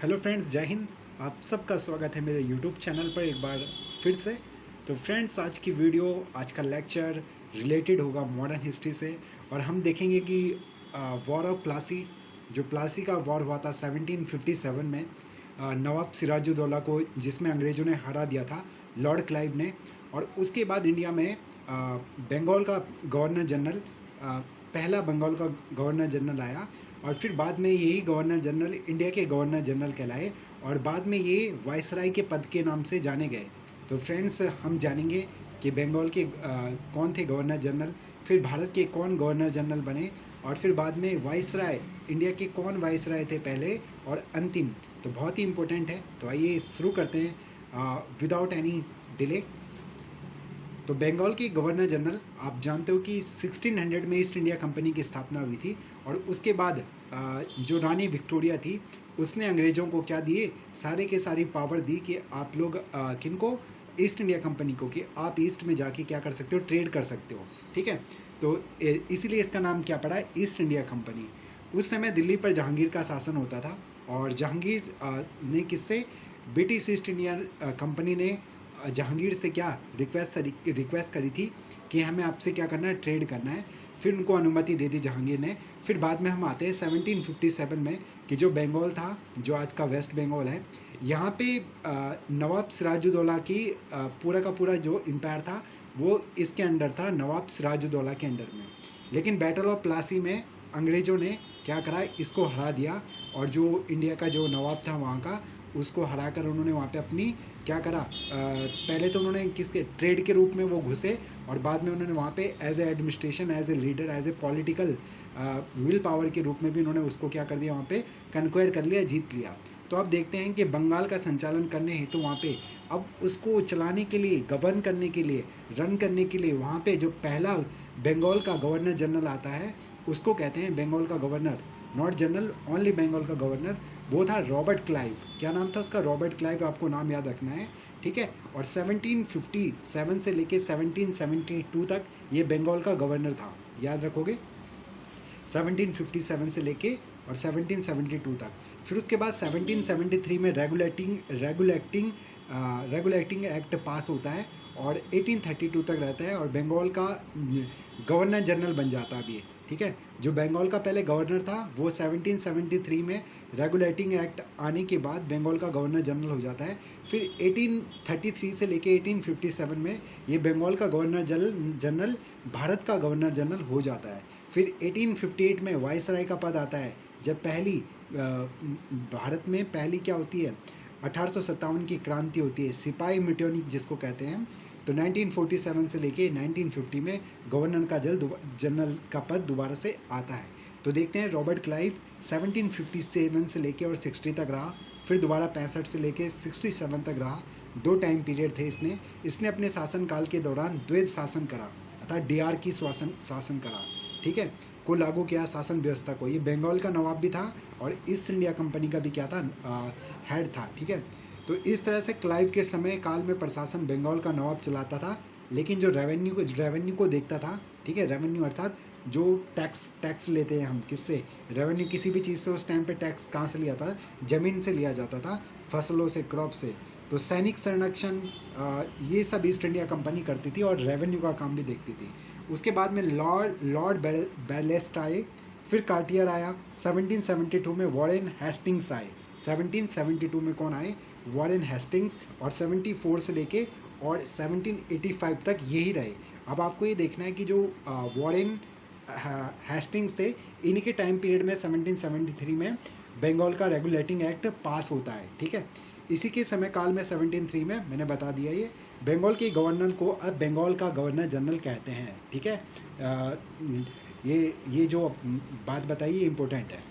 Hello friends, जय हिंद। आप सबका स्वागत है मेरे यूट्यूब चैनल पर एक बार फिर से। तो फ्रेंड्स, आज की वीडियो, आज का लेक्चर रिलेटेड होगा मॉडर्न हिस्ट्री से। और हम देखेंगे कि वॉर ऑफ प्लासी, जो प्लासी का वॉर हुआ था 1757 में, नवाब सिराजुद्दौला को, जिसमें अंग्रेज़ों ने हरा दिया था लॉर्ड क्लाइव ने। और उसके बाद इंडिया में बंगाल का गवर्नर जनरल, पहला बंगाल का गवर्नर जनरल आया। और फिर बाद में यही गवर्नर जनरल इंडिया के गवर्नर जनरल कहलाए, और बाद में ये वायसराय के पद के नाम से जाने गए। तो फ्रेंड्स, हम जानेंगे कि बंगाल के कौन थे गवर्नर जनरल, फिर भारत के कौन गवर्नर जनरल बने, और फिर बाद में वायसराय, इंडिया के कौन वायसराय थे पहले और अंतिम। तो बहुत ही इंपॉर्टेंट है। तो आइए शुरू करते हैं विदाउट एनी डिले। तो बंगाल के गवर्नर जनरल, आप जानते हो कि 1600 में ईस्ट इंडिया कंपनी की स्थापना हुई थी। और उसके बाद जो रानी विक्टोरिया थी, उसने अंग्रेज़ों को क्या दिए, सारे के सारी पावर दी कि आप लोग किनको, ईस्ट इंडिया कंपनी को, कि आप ईस्ट में जाके क्या कर सकते हो, ट्रेड कर सकते हो। ठीक है। तो इसीलिए इसका नाम क्या पड़ा, ईस्ट इंडिया कंपनी। उस समय दिल्ली पर जहांगीर का शासन होता था। और जहांगीर ने किससे, ब्रिटिश ईस्ट इंडिया कंपनी ने जहांगीर से क्या रिक्वेस्ट करी थी कि हमें आपसे क्या करना है, ट्रेड करना है। फिर उनको अनुमति दे दी जहांगीर ने। फिर बाद में हम आते हैं 1757 में, कि जो बंगाल था, जो आज का वेस्ट बंगाल है, यहाँ पे नवाब सिराजुद्दौला की पूरा का पूरा जो एम्पायर था वो इसके अंडर था, नवाब सिराजुद्दौला के अंडर में। लेकिन बैटल ऑफ प्लासी में अंग्रेज़ों ने क्या करा, इसको हरा दिया। और जो इंडिया का जो नवाब था वहाँ का, उसको हरा कर उन्होंने वहाँ पे अपनी क्या करा, पहले तो उन्होंने किसके ट्रेड के रूप में वो घुसे, और बाद में उन्होंने वहाँ पे as a administration, as a leader, as a political will power के रूप में भी उन्होंने उसको क्या कर दिया, वहाँ पे कन्क्वायर कर लिया, जीत लिया। तो अब देखते हैं कि बंगाल का संचालन करने हेतु वहाँ पे, अब उसको चलाने के लिए, गवर्न करने के लिए, रन करने के लिए, वहाँ पे जो पहला बंगाल का गवर्नर जनरल आता है, उसको कहते हैं बंगाल का governor, not general, only Bengal का गवर्नर। वो था रॉबर्ट क्लाइव। क्या नाम था उसका, रॉबर्ट क्लाइव, आपको नाम याद रखना है। ठीक है। और 1757 से लेके 1772 तक ये बंगाल का गवर्नर था, याद रखोगे, 1757 से लेके और 1772 तक। फिर उसके बाद 1773 में रेगुलेटिंग एक्ट पास होता है, और 1832 तक रहता है, और बंगाल का गवर्नर जनरल बन जाता है अभी। ठीक है। जो बंगाल का पहले गवर्नर था वो 1773 में रेगुलेटिंग एक्ट आने के बाद बंगाल का गवर्नर जनरल हो जाता है। फिर 1833 से लेके 1857 में ये बंगाल का गवर्नर जनरल भारत का गवर्नर जनरल हो जाता है। फिर 1858 में वायसराय का पद आता है, जब पहली भारत में पहली क्या होती है, 1857 की क्रांति होती है, सिपाही म्यूटिनी जिसको कहते हैं। तो 1947 से लेके 1950 में गवर्नर का जनरल का पद दोबारा से आता है। तो देखते हैं, रॉबर्ट क्लाइव 1757 से लेके और 60 तक रहा, फिर दोबारा 65 से लेके 67 तक रहा। 2 टाइम पीरियड थे इसने अपने शासनकाल के दौरान द्वैध शासन करा, अर्थात डीआर की शासन करा। ठीक है, को लागू किया शासन व्यवस्था को। ये बंगाल का नवाब भी था और ईस्ट इंडिया कंपनी का भी क्या था, हेड था। ठीक है। तो इस तरह से क्लाइव के समय काल में प्रशासन बंगाल का नवाब चलाता था, लेकिन जो रेवेन्यू को देखता था। ठीक है, रेवेन्यू अर्थात जो टैक्स लेते हैं हम, किससे, रेवेन्यू, किसी भी चीज़ से उस टाइम पे टैक्स कहाँ से लिया था, ज़मीन से लिया जाता था, फसलों से, क्रॉप से। तो सैनिक संरक्षण, ये सब ईस्ट इंडिया कंपनी करती थी, और रेवेन्यू का काम भी देखती थी। उसके बाद में लॉर्ड बैलेस्ट आए, फिर कार्टियर आया, 1772 में वॉरेन हेस्टिंग्स आए। 1772 में कौन आए, वॉरेन हेस्टिंग्स, और 74 से लेके और 1785 तक यही रहे। अब आपको ये देखना है कि जो वॉरेन हेस्टिंग्स थे, इन्हीं के टाइम पीरियड में 1773 में बंगाल का रेगुलेटिंग एक्ट पास होता है। ठीक है। इसी के समय काल में 1703 में, मैंने बता दिया, ये बंगाल के गवर्नर को अब बंगाल का गवर्नर जनरल कहते हैं। ठीक है। ये जो बात बताई ये इम्पोर्टेंट है।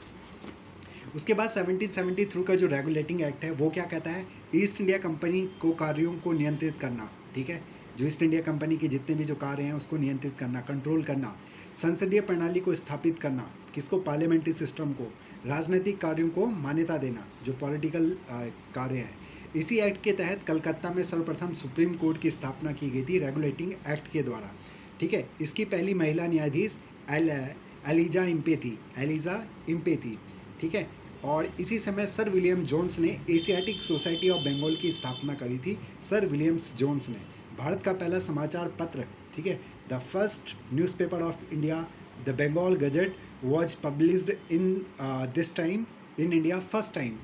उसके बाद 1773 का जो रेगुलेटिंग एक्ट है वो क्या कहता है, ईस्ट इंडिया कंपनी को कार्यों को नियंत्रित करना। ठीक है, जो ईस्ट इंडिया कंपनी के जितने भी जो कार्य हैं उसको नियंत्रित करना, कंट्रोल करना, संसदीय प्रणाली को स्थापित करना, किसको, पार्लियामेंट्री सिस्टम को, राजनीतिक कार्यों को मान्यता देना, जो पॉलिटिकल कार्य है। इसी एक्ट के तहत कलकत्ता में सर्वप्रथम सुप्रीम कोर्ट की स्थापना की गई थी रेगुलेटिंग एक्ट के द्वारा। ठीक है। इसकी पहली महिला न्यायाधीश एलिजा इम्पे थी। ठीक है। और इसी समय सर विलियम जोन्स ने एशियाटिक सोसाइटी ऑफ बंगाल की स्थापना करी थी। सर विलियम्स जोन्स ने भारत का पहला समाचार पत्र, ठीक है, the first newspaper of India, the Bengal gazette was published in this time in India first time.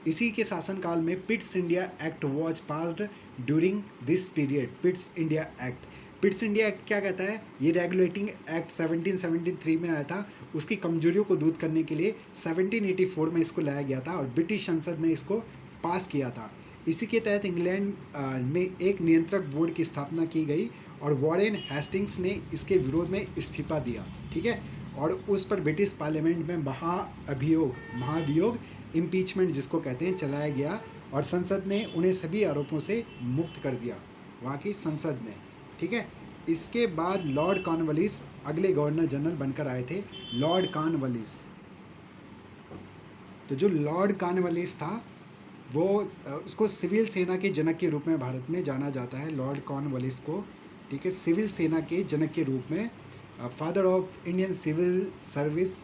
इसी के शासनकाल में Pitt's India act was passed during this period. Pitt's India act, Pitt's India act क्या कहता है? ये रेगुलेटिंग एक्ट 1773 में आया था। उसकी कमजोरियों को दूर करने के लिए 1784 में इसको लाया गया था और ब्रिटिश संसद ने इसको पास किया था। इसी के तहत इंग्लैंड में एक नियंत्रक बोर्ड की स्थापना की गई और वॉरेन हेस्टिंग्स ने इसके विरोध में इस्तीफा दिया, ठीक है, और उस पर ब्रिटिश पार्लियामेंट में महाभियोग इम्पीचमेंट जिसको कहते हैं चलाया गया और संसद ने उन्हें सभी आरोपों से मुक्त कर दिया, वहाँ की संसद ने, ठीक है। इसके बाद लॉर्ड कॉर्नवालिस अगले गवर्नर जनरल बनकर आए थे, लॉर्ड कॉर्नवालिस। तो जो लॉर्ड कॉर्नवालिस था वो उसको सिविल सेना के जनक के रूप में भारत में जाना जाता है, लॉर्ड कॉर्नवालिस को, ठीक है, सिविल सेना के जनक के रूप में, father of Indian civil service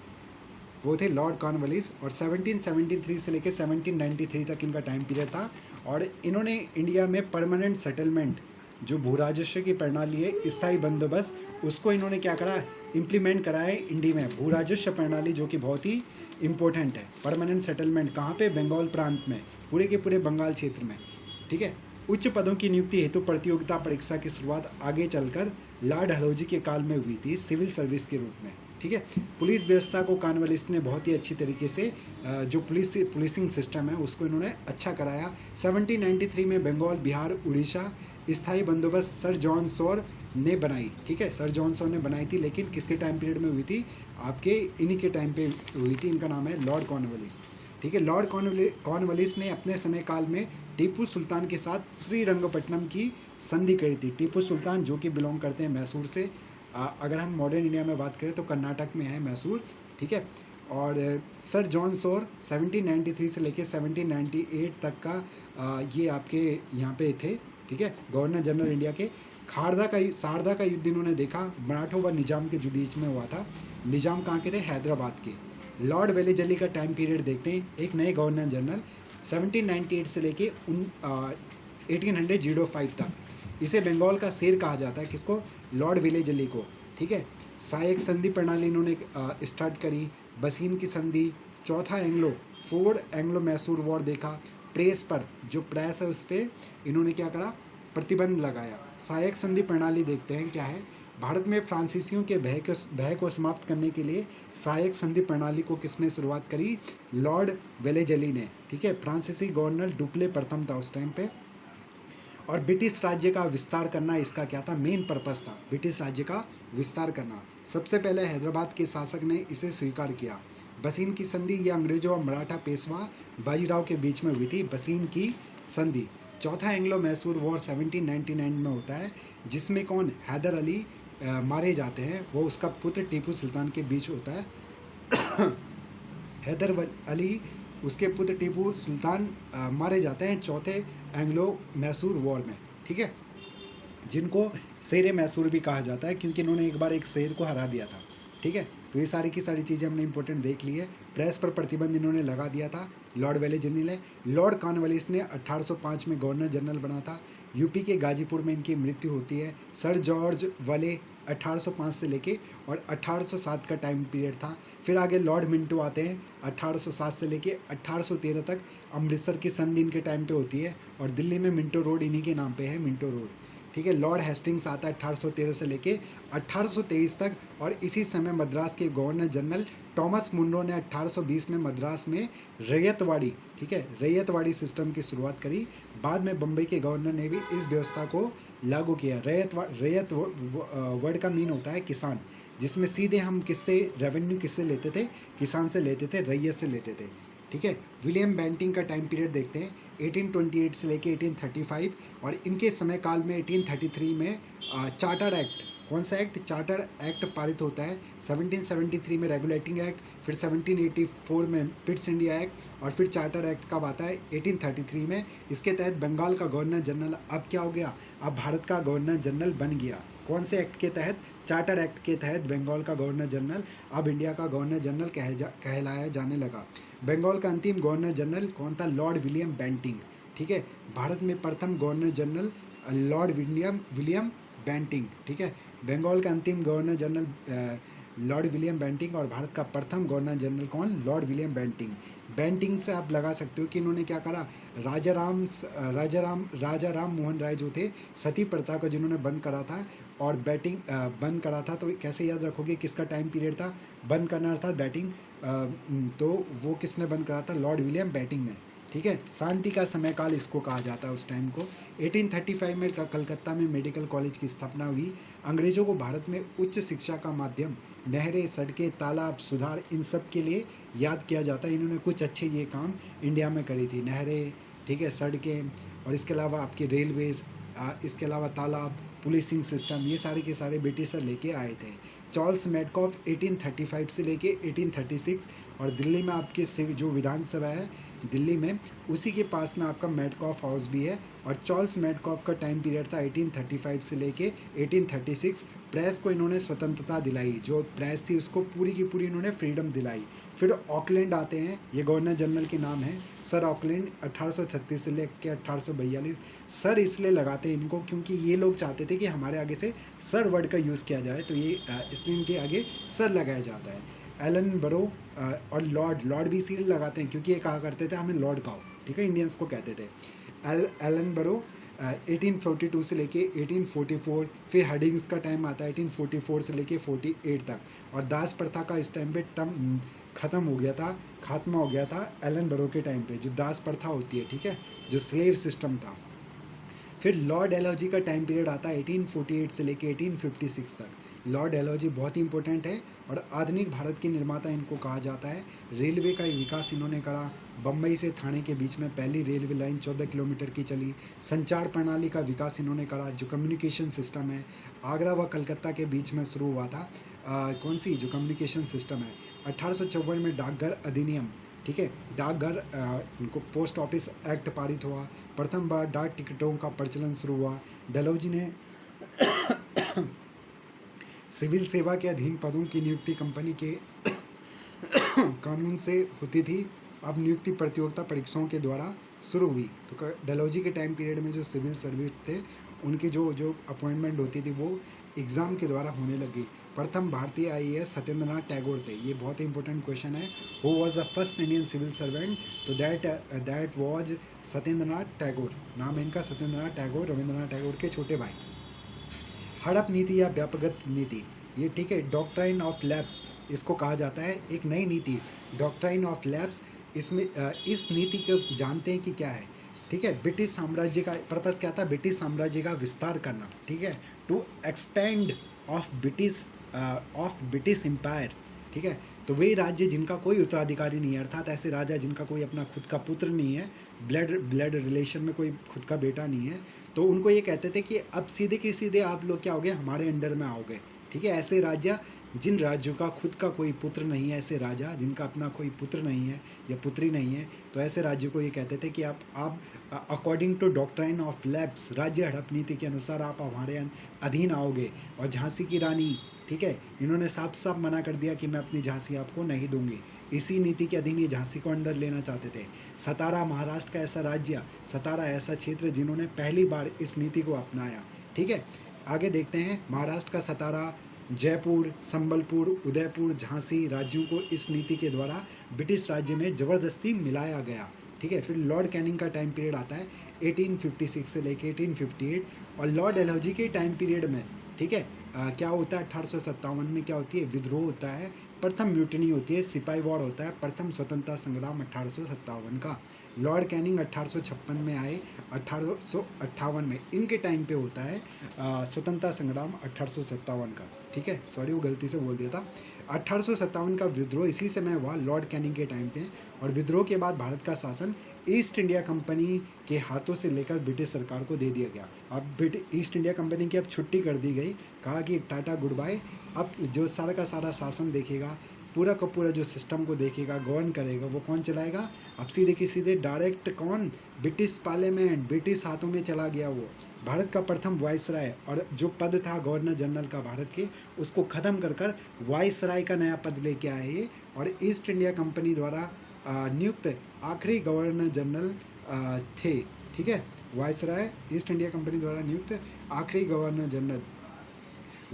वो थे लॉर्ड कॉर्नवालिस। और 1773 से लेकर 1793 तक इनका टाइम पीरियड था और इन्होंने इंडिया में परमानेंट सेटलमेंट जो भू राजस्व की प्रणाली है, स्थायी बंदोबस्त, उसको इन्होंने क्या करा, इम्प्लीमेंट करा है इंडिया में। भू राजस्व प्रणाली जो कि बहुत ही इम्पोर्टेंट है। परमानेंट सेटलमेंट कहाँ पे? बंगाल प्रांत में, पूरे के पूरे बंगाल क्षेत्र में, ठीक है। उच्च पदों की नियुक्ति हेतु प्रतियोगिता परीक्षा की शुरुआत आगे चलकर लॉर्ड डलहौजी के काल में हुई थी सिविल सर्विस के रूप में, ठीक है। पुलिस व्यवस्था को कॉर्नवालिस ने बहुत ही अच्छी तरीके से जो पुलिसिंग सिस्टम है उसको इन्होंने अच्छा कराया। 1793 में बंगाल, बिहार, उड़ीसा स्थायी बंदोबस्त सर जॉन सॉर ने बनाई, ठीक है, सर जॉन सॉर ने बनाई थी, लेकिन किसके टाइम पीरियड में हुई थी? आपके इन्हीं के टाइम पे हुई थी। इनका नाम है लॉर्ड कॉर्नवालिस, ठीक है। लॉर्ड कॉर्नवालिस ने अपने समय काल में टीपू सुल्तान के साथ श्रीरंगपट्टनम की संधि करी थी। टीपू सुल्तान जो कि बिलोंग करते हैं मैसूर से, अगर हम मॉडर्न इंडिया में बात करें तो कर्नाटक में है मैसूर, ठीक है। और सर जॉन सॉर 1793 से लेकर 1798 तक का ये आपके यहाँ पे थे, ठीक है, गवर्नर जनरल इंडिया के। सारदा का युद्ध इन्होंने देखा, मराठों व निजाम के जो बीच में हुआ था। निजाम कहाँ के थे? हैदराबाद के। लॉर्ड वेलेजली का टाइम पीरियड देखते हैं, एक नए गवर्नर जनरल 1798 से लेके 1805 तक। इसे बंगाल का शेर कहा जाता है, किसको? लॉर्ड वेलेजली को, ठीक है। सहायक संधि प्रणाली इन्होंने स्टार्ट करी, बसीन की संधि, चौथा फोर एंग्लो मैसूर वॉर देखा, प्रेस पर, जो प्रेस है उस पर इन्होंने क्या करा? प्रतिबंध लगाया। सहायक संधि प्रणाली देखते हैं क्या है। भारत में फ्रांसीसियों के भय को समाप्त करने के लिए सहायक संधि प्रणाली को किसने शुरुआत करी? लॉर्ड वेलेजली ने, ठीक है। फ्रांसीसी गवर्नर डुप्ले प्रथम था उस टाइम पे। और ब्रिटिश राज्य का विस्तार करना इसका क्या था? मेन पर्पस था, ब्रिटिश राज्य का विस्तार करना। सबसे पहले हैदराबाद के शासक ने इसे स्वीकार किया। बसीन की संधि ये अंग्रेजों और मराठा पेशवा बाजीराव के बीच में हुई थी, बसीन की संधि। चौथा एंग्लो मैसूर वॉर 1799 में होता है, जिसमें कौन? हैदर अली मारे जाते हैं, वो उसका पुत्र टीपू सुल्तान के बीच होता है। हैदर अली, उसके पुत्र टीपू सुल्तान मारे जाते हैं चौथे एंग्लो मैसूर वॉर में, ठीक है, जिनको शेर मैसूर भी कहा जाता है क्योंकि इन्होंने एक बार एक शेर को हरा दिया था, ठीक है। तो ये सारी की सारी चीज़ें हमने इंपॉर्टेंट देख ली है। प्रेस पर प्रतिबंध इन्होंने लगा दिया था लॉर्ड वेलेजली ने। लॉर्ड कॉर्नवालिस ने 1805 में गवर्नर जनरल बना था। यूपी के गाजीपुर में इनकी मृत्यु होती है। सर जॉर्ज वाले 1805 से लेके और 1807 का टाइम पीरियड था। फिर आगे लॉर्ड मिंटो आते हैं 1807 से लेके 1813 तक। अमृतसर की संधि इनके टाइम पे होती है और दिल्ली में मिंटो रोड इन्हीं के नाम पे है, मिंटो रोड, ठीक है। लॉर्ड हेस्टिंग्स आता है 1813 से लेके 1823 तक। और इसी समय मद्रास के गवर्नर जनरल टॉमस मुनरो ने 1820 में मद्रास में रैयतवाड़ी, ठीक है, रैयतवाड़ी सिस्टम की शुरुआत करी। बाद में बम्बई के गवर्नर ने भी इस व्यवस्था को लागू किया। रैयत वर्ड का मीन होता है किसान, जिसमें सीधे हम किससे रेवेन्यू किससे लेते थे? किसान से लेते थे, रैयत से लेते थे, ठीक है। विलियम बेंटिंग का टाइम पीरियड देखते हैं 1828 से लेके 1835। और इनके समय काल में 1833 में चार्टर एक्ट, कौन सा एक्ट? चार्टर एक्ट पारित होता है 1773 में, रेगुलेटिंग एक्ट, फिर 1784 में पिट्स इंडिया एक्ट, और फिर चार्टर एक्ट कब आता है? 1833 में। इसके तहत बंगाल का गवर्नर जनरल अब क्या हो गया? अब भारत का गवर्नर जनरल बन गया। कौन से एक्ट के तहत? चार्टर एक्ट के तहत बंगाल का गवर्नर जनरल अब इंडिया का गवर्नर जनरल कहलाया जाने लगा। बंगाल का अंतिम गवर्नर जनरल कौन था? Lord William Bentinck. ठीक है, भारत में प्रथम governor general lord William Bentinck. ठीक है, बंगाल का अंतिम governor general lord William Bentinck, और भारत का प्रथम गवर्नर जनरल कौन? Lord William Bentinck. बेंटिंग से आप लगा सकते हो कि इन्होंने क्या करा? राजा राम मोहन राय जो थे, सती प्रथा को जिन्होंने बंद करा था, और बैटिंग बंद करा था। तो कैसे याद रखोगे किसका टाइम पीरियड था? बंद करना था बैटिंग, तो वो किसने बंद करा था? लॉर्ड विलियम बेंटिंग ने। ठीक है, शांति का समय काल इसको कहा जाता है उस टाइम को। 1835 में कलकत्ता में मेडिकल कॉलेज की स्थापना हुई। अंग्रेजों को भारत में उच्च शिक्षा का माध्यम नहरें, सड़कें, तालाब, सुधार, इन सब के लिए याद किया जाता है। इन्होंने कुछ अच्छे ये काम इंडिया में करी थी, नहरें, ठीक है, सड़कें, और इसके अलावा आपके रेलवेज़, इसके अलावा तालाब, पुलिसिंग सिस्टम, ये सारे के सारे ब्रिटिशर लेके आए थे। चार्ल्स मेडकॉफ 1835 से लेके 1836, और दिल्ली में आपके जो विधानसभा है दिल्ली में, उसी के पास में आपका मेडकॉफ हाउस भी है। और चार्ल्स मेडकॉफ का टाइम पीरियड था 1835 से लेके 1836। प्रेस को इन्होंने स्वतंत्रता दिलाई, जो प्रेस थी उसको पूरी की पूरी इन्होंने फ्रीडम दिलाई। फिर ऑकलैंड आते हैं, ये गवर्नर जनरल के नाम है सर ऑकलैंड, 1836 से लेकर 1842। सर इसलिए लगाते हैं इनको क्योंकि ये लोग चाहते थे कि हमारे आगे से सर वर्ड का यूज़ किया जाए, तो ये इसलिए इनके आगे सर लगाया जाता है। एलन बरो और लॉर्ड भी इसीलिए लगाते हैं क्योंकि ये कहा करते थे हमें लॉर्ड कहो, ठीक है, इंडियंस को कहते थे। एलन बरो 1842 से लेके 1844, फिर हडिंग्स का टाइम आता है 1844 से लेके 48 तक, और दास प्रथा का इस टाइम पे खात्मा हो गया था एलन बरो के टाइम पे, जो दास प्रथा होती है, ठीक है, जो स्लेव सिस्टम था। फिर लॉर्ड डलहौजी का टाइम पीरियड आता है 1848 से लेके 1856 तक। लॉर्ड डलहौजी बहुत ही इंपॉर्टेंट है और आधुनिक भारत के निर्माता इनको कहा जाता है। रेलवे का विकास इन्होंने करा। बम्बई से थाने के बीच में पहली रेलवे लाइन 14 किलोमीटर की चली। संचार प्रणाली का विकास इन्होंने करा, जो कम्युनिकेशन सिस्टम है। आगरा व कलकत्ता के बीच में शुरू हुआ था कौन सी, जो कम्युनिकेशन सिस्टम है। 1854 में डाकघर अधिनियम, ठीक है, डाकघर इनको पोस्ट ऑफिस एक्ट पारित हुआ। प्रथम बार डाक टिकटों का प्रचलन शुरू हुआ। डलहौजी ने सिविल सेवा के अधीन पदों की नियुक्ति कंपनी के कानून से होती थी, अब नियुक्ति प्रतियोगिता परीक्षाओं के द्वारा शुरू हुई। तो डलहौजी के टाइम पीरियड में जो सिविल सर्विस थे उनकी जो अपॉइंटमेंट होती थी वो एग्ज़ाम के द्वारा होने लगी। प्रथम भारतीय आईएएस सत्येंद्रनाथ टैगोर थे। ये बहुत ही इंपॉर्टेंट क्वेश्चन है। Who was the first Indian civil servant? तो दैट वाज सत्येंद्रनाथ टैगोर। नाम है इनका सत्येंद्रनाथ टैगोर, रविंद्रनाथ टैगोर के छोटे भाई। हड़प नीति या व्यापकगत नीति, ये ठीक है, डॉक्ट्राइन ऑफ लैप्स इसको कहा जाता है। एक नई नीति डॉक्ट्राइन ऑफ लैप्स, इसमें इस नीति को जानते हैं कि क्या है, ठीक है। ब्रिटिश साम्राज्य का पर्पस क्या था? ब्रिटिश साम्राज्य का विस्तार करना, ठीक है, to expand of British empire, ठीक है। तो वे राज्य जिनका कोई उत्तराधिकारी नहीं है, अर्थात ऐसे राजा जिनका कोई अपना खुद का पुत्र नहीं है, ब्लड रिलेशन में कोई खुद का बेटा नहीं है, तो उनको ये कहते थे कि अब सीधे के सीधे आप लोग क्या हो गए, हमारे अंडर में आओगे, ठीक है। ऐसे राज्य जिन राज्यों का खुद का कोई पुत्र नहीं है, ऐसे राजा जिनका अपना कोई पुत्र नहीं है या पुत्री नहीं है, तो ऐसे राज्यों को ये कहते थे कि आप according to doctrine of lapse, राज्य हड़प नीति के अनुसार आप हमारे अधीन आओगे। और झांसी की रानी, ठीक है, इन्होंने साफ साफ मना कर दिया कि मैं अपनी झांसी आपको नहीं दूंगी। इसी नीति के अधीन ये झांसी को अंदर लेना चाहते थे। सतारा महाराष्ट्र का ऐसा राज्य, सतारा ऐसा क्षेत्र जिन्होंने पहली बार इस नीति को अपनाया, ठीक है। आगे देखते हैं, महाराष्ट्र का सतारा, जयपुर, संबलपुर, उदयपुर, झांसी राज्यों को इस नीति के द्वारा ब्रिटिश राज्य में ज़बरदस्ती मिलाया गया, ठीक है। फिर लॉर्ड कैनिंग का टाइम पीरियड आता है 1856 से लेकर 1858, और लॉर्ड डलहौजी के टाइम पीरियड में, ठीक है, क्या होता है 1857 में क्या होती है, विद्रोह होता है प्रथम म्यूटनी होती है, सिपाही वॉर होता है, प्रथम स्वतंत्रता संग्राम 1857 का। लॉर्ड कैनिंग 1856 में आए, 1858 में इनके टाइम पे होता है स्वतंत्रता संग्राम 1857 का। ठीक है, सॉरी वो गलती से बोल दिया था। 1857 का विद्रोह इसी समय हुआ लॉर्ड कैनिंग के टाइम पे, और विद्रोह के बाद भारत का शासन ईस्ट इंडिया कंपनी के हाथों से लेकर ब्रिटिश सरकार को दे दिया गया। अब ईस्ट इंडिया कंपनी की अब छुट्टी कर दी गई, कहा कि टाटा गुड बाय, अब जो सारा का सारा शासन देखेगा, पूरा का पूरा जो सिस्टम को देखेगा, गवर्न करेगा, वो कौन चलाएगा? अब सीधे की सीधे डायरेक्ट कौन? ब्रिटिश पार्लियामेंट, ब्रिटिश हाथों में चला गया वो। भारत का प्रथम वाइसराय, और जो पद था गवर्नर जनरल का भारत के, उसको ख़त्म कर कर वाइसराय का नया पद लेके आए ये, और ईस्ट इंडिया कंपनी द्वारा नियुक्त आखिरी गवर्नर जनरल थे। ठीक है, वाइसराय ईस्ट इंडिया कंपनी द्वारा नियुक्त आखिरी गवर्नर जनरल।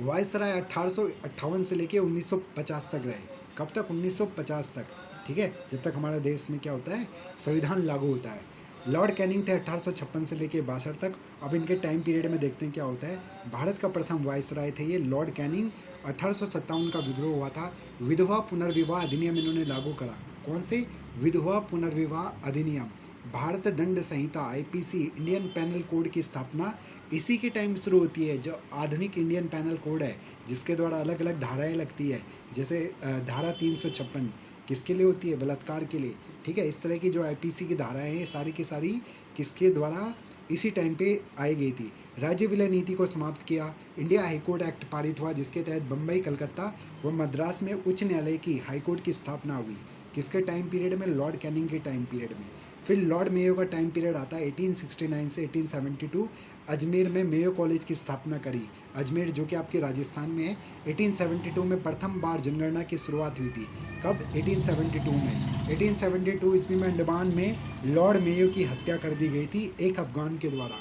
वाइसराय 1858 से लेके 1950 तक रहे। कब तक? 1950 तक। ठीक है, जब तक हमारे देश में क्या होता है, संविधान लागू होता है। लॉर्ड कैनिंग थे 1856 से लेके 62 तक। अब इनके टाइम पीरियड में देखते हैं क्या होता है। भारत का प्रथम वाइसराय थे ये लॉर्ड कैनिंग। 1857 का विद्रोह हुआ था, विधवा पुनर्विवाह अधिनियम इन्होंने लागू करा। कौन से? विधवा पुनर्विवाह अधिनियम। भारत दंड संहिता आईपीसी, इंडियन पैनल कोड की स्थापना इसी के टाइम शुरू होती है, जो आधुनिक इंडियन पैनल कोड है, जिसके द्वारा अलग अलग धाराएं लगती है। जैसे धारा 356 किसके लिए होती है? बलात्कार के लिए। ठीक है, इस तरह की जो आईपीसी की धाराएं हैं सारी की सारी किसके द्वारा इसी टाइम पे आई गई थी। राज्य विलय नीति को समाप्त किया। इंडिया हाईकोर्ट एक्ट पारित हुआ, जिसके तहत बम्बई, कलकत्ता व मद्रास में उच्च न्यायालय की हाईकोर्ट की स्थापना हुई। किसके टाइम पीरियड में? लॉर्ड कैनिंग के टाइम पीरियड में। फिर लॉर्ड मेयो का टाइम पीरियड आता है 1869 से 1872। अजमेर में मेयो कॉलेज की स्थापना करी। अजमेर जो कि आपके राजस्थान में है। 1872 में प्रथम बार जनगणना की शुरुआत हुई थी। कब? 1872 में। 1872 ईस्वी में अंडमान में लॉर्ड मेयो की हत्या कर दी गई थी एक अफगान के द्वारा।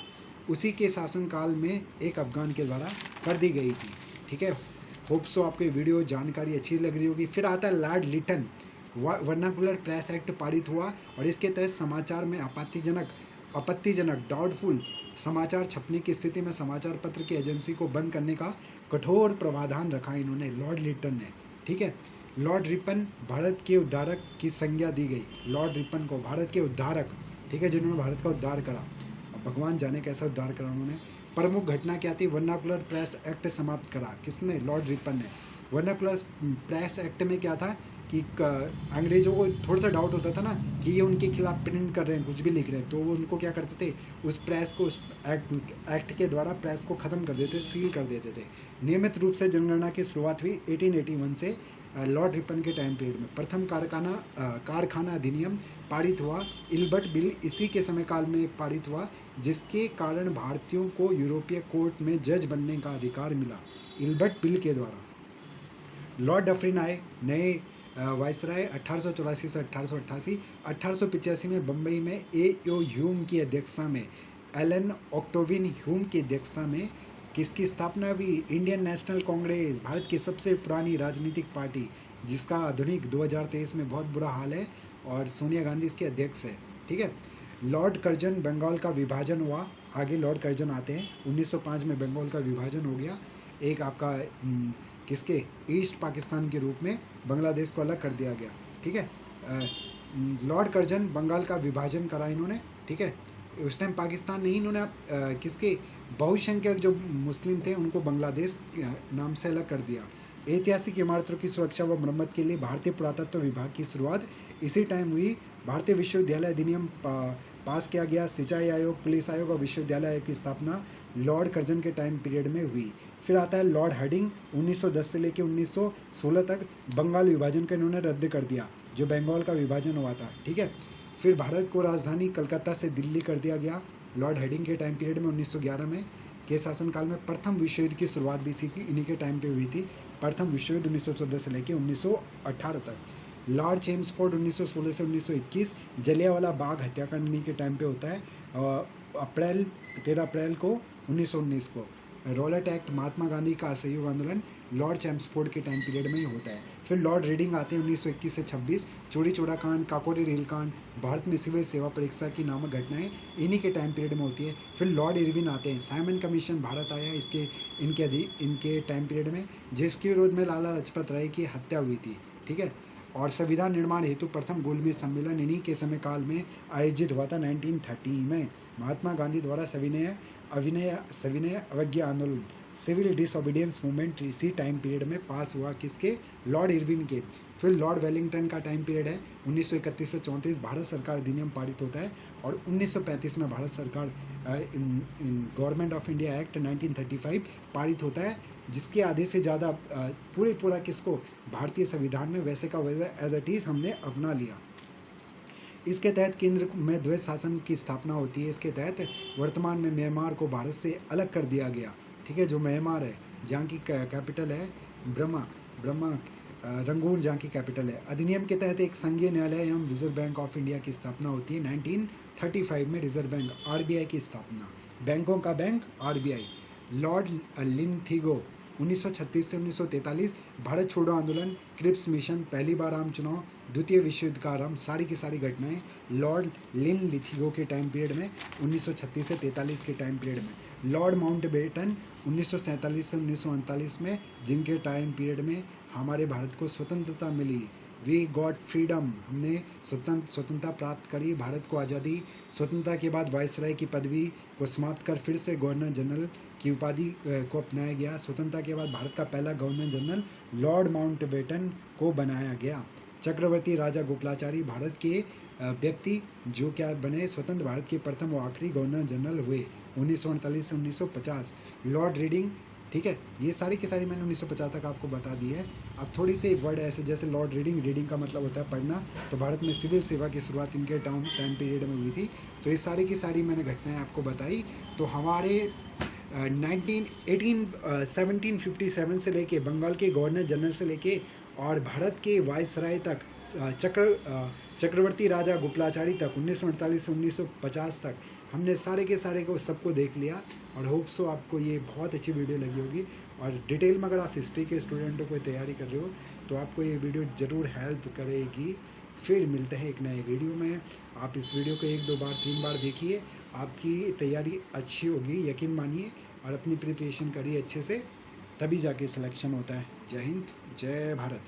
उसी के शासनकाल में एक अफगान के द्वारा कर दी गई थी। ठीक है, होप सो आपको ये वीडियो जानकारी अच्छी लग रही होगी। फिर आता है लॉर्ड वर्नाकुलर प्रेस एक्ट पारित हुआ, और इसके तहत समाचार में आपत्तिजनक डाउटफुल समाचार छपने की स्थिति में समाचार पत्र की एजेंसी को बंद करने का कठोर प्रावधान रखा इन्होंने, लॉर्ड लिटन ने। ठीक है, लॉर्ड रिपन, भारत के उद्धारक की संज्ञा दी गई। लॉर्ड रिपन को भारत के उद्धारक, ठीक है, जिन्होंने भारत का उद्धार करा। अब भगवान जाने कैसा उद्धार करा उन्होंने। प्रमुख घटना क्या थी? वर्नाकुलर प्रेस एक्ट समाप्त करा। किसने? लॉर्ड रिपन ने। वर्नाकुलर प्रेस एक्ट में क्या था कि अंग्रेज़ों को थोड़ा सा डाउट होता था ना कि ये उनके खिलाफ प्रिंट कर रहे हैं, कुछ भी लिख रहे हैं, तो वो उनको क्या करते थे, उस प्रेस को, उस एक्ट के द्वारा प्रेस को ख़त्म कर देते, सील कर देते थे। नियमित रूप से जनगणना की शुरुआत हुई 1881 से लॉर्ड रिपन के टाइम पीरियड में। प्रथम कारखाना अधिनियम पारित हुआ। इल्बर्ट बिल इसी के समय काल में पारित हुआ, जिसके कारण भारतीयों को यूरोपीय कोर्ट में जज बनने का अधिकार मिला, इल्बर्ट बिल के द्वारा। लॉर्ड डफरिन आए नए वाइसराय 1884 से 1888। 1885 में बम्बई में A.O. ह्यूम की अध्यक्षता में, एलन ऑक्टोविन ह्यूम की अध्यक्षता में किसकी स्थापना हुई? इंडियन नेशनल कांग्रेस, भारत की सबसे पुरानी राजनीतिक पार्टी, जिसका आधुनिक 2023 में बहुत बुरा हाल है, और सोनिया गांधी इसके अध्यक्ष है। ठीक है, लॉर्ड कर्जन, बंगाल का विभाजन हुआ। आगे लॉर्ड कर्जन आते हैं। 1905 में बंगाल का विभाजन हो गया, एक आपका किसके? ईस्ट पाकिस्तान के रूप में बांग्लादेश को अलग कर दिया गया। ठीक है, लॉर्ड कर्जन, बंगाल का विभाजन करा इन्होंने। ठीक है, उस टाइम पाकिस्तान नहीं, इन्होंने किसके? बहुसंख्यक जो मुस्लिम थे उनको बांग्लादेश नाम से अलग कर दिया। ऐतिहासिक इमारतों की सुरक्षा व मरम्मत के लिए भारतीय पुरातत्व विभाग की शुरुआत इसी टाइम हुई। भारतीय विश्वविद्यालय अधिनियम पास किया गया। सिंचाई आयोग, पुलिस आयोग और विश्वविद्यालय आयोग की स्थापना लॉर्ड कर्जन के टाइम पीरियड में हुई। फिर आता है लॉर्ड हार्डिंग, 1910 से लेकर 1916 तक बंगाल विभाजन को इन्होंने रद्द कर दिया, जो बंगाल का विभाजन हुआ था। ठीक है, फिर भारत को राजधानी कलकत्ता से दिल्ली कर दिया गया लॉर्ड हार्डिंग के टाइम पीरियड में। 1911 में के शासनकाल में प्रथम विश्व युद्ध की शुरुआत भी इन्हीं के टाइम पे हुई थी। प्रथम विश्व युद्ध 1914 से लेकर 1918 तक। लॉर्ड चेम्सफोर्ड 1916 से 1921। जलियांवाला बाग हत्याकांड इन्हीं के टाइम पे होता है, 13 अप्रैल को 1919 को। रॉलेट एक्ट, महात्मा गांधी का असहयोग आंदोलन लॉर्ड चेम्सफोर्ड के टाइम पीरियड में ही होता है। फिर लॉर्ड रीडिंग आते हैं 1921 से 26। चोरी चोरा कांड, काकोरी रेल कांड, भारत में सिविल सेवा परीक्षा की नामक घटनाएं इन्हीं के टाइम पीरियड में होती है। फिर लॉर्ड इरविन आते हैं। साइमन कमीशन भारत आया इनके टाइम पीरियड में, जिसके विरोध में लाला लाजपत राय की हत्या हुई थी। ठीक है। और संविधान निर्माण हेतु प्रथम गोलमेज सम्मेलन इन्हीं के समय काल में आयोजित हुआ था 1930 में। महात्मा गांधी द्वारा सविनय अवज्ञा आंदोलन सिविल डिसओबीडियंस मूवमेंट इसी टाइम पीरियड में पास हुआ, किसके? लॉर्ड इरविन के। फिर लॉर्ड वेलिंगटन का टाइम पीरियड है 1931 से 34, भारत सरकार अधिनियम पारित होता है और 1935 में भारत सरकार गवर्नमेंट ऑफ इंडिया एक्ट 1935 पारित होता है, जिसके आधे से ज़्यादा पूरा किसको? भारतीय संविधान में वैसे का वैसे एज इट इज़ हमने अपना लिया। इसके तहत केंद्र में द्वैध शासन की स्थापना होती है। इसके तहत वर्तमान में म्यांमार को भारत से अलग कर दिया गया, ठीक है। जो म्यांमार है, जहाँ की कैपिटल है ब्रह्मा रंगून, जहाँ की कैपिटल है। अधिनियम के तहत एक संघीय न्यायालय एवं रिजर्व बैंक ऑफ इंडिया की स्थापना होती है। 1935 में रिजर्व बैंक आरबीआई की स्थापना, बैंकों का बैंक आरबीआई। लॉर्ड लिंथिगो 1936 से 1943, भारत छोड़ो आंदोलन, क्रिप्स मिशन, पहली बार आम चुनाव, द्वितीय विश्व युद्ध का आरंभ, सारी की सारी घटनाएं लॉर्ड लिंथिगो के टाइम पीरियड में 1936 से 43 के टाइम पीरियड में। लॉर्ड माउंटबेटन 1947 से 1948 में, जिनके टाइम पीरियड में हमारे भारत को स्वतंत्रता मिली। वी गॉट फ्रीडम, हमने स्वतंत्रता प्राप्त करी, भारत को आज़ादी। स्वतंत्रता के बाद वायसराय की पदवी को समाप्त कर फिर से गवर्नर जनरल की उपाधि को अपनाया गया। स्वतंत्रता के बाद भारत का पहला गवर्नर जनरल लॉर्ड माउंटबेटन को बनाया गया। चक्रवर्ती राजा गोपालाचारी भारत के व्यक्ति जो क्या बने? स्वतंत्र भारत के प्रथम और आखिरी गवर्नर जनरल हुए 1948 से 1950। लॉर्ड रीडिंग, ठीक है। ये सारी की सारी मैंने 1950 तक आपको बता दी है। अब थोड़ी सी वर्ड ऐसे जैसे लॉर्ड रीडिंग का मतलब होता है पढ़ना, तो भारत में सिविल सेवा की शुरुआत इनके टाइम पीरियड में हुई थी। तो ये सारी की सारी मैंने घटनाएं आपको बताई। तो हमारे 1757 से लेके बंगाल के गवर्नर जनरल से लेके और भारत के वायसराय तक, चक्रवर्ती राजा गोपालाचारी तक, 1948 से 1950 तक हमने सारे के सारे को सबको देख लिया। और होप सो आपको ये बहुत अच्छी वीडियो लगी होगी। और डिटेल में अगर आप हिस्ट्री के स्टूडेंटों को तैयारी कर रहे हो तो आपको ये वीडियो ज़रूर हेल्प करेगी। फिर मिलते हैं एक नए वीडियो में। आप इस वीडियो को 1 2 बार 3 बार देखिए, आपकी तैयारी अच्छी होगी, यकीन मानिए। और अपनी प्रिपरेशन करिए अच्छे से, तभी जाके सिलेक्शन होता है। जय हिंद, जय भारत।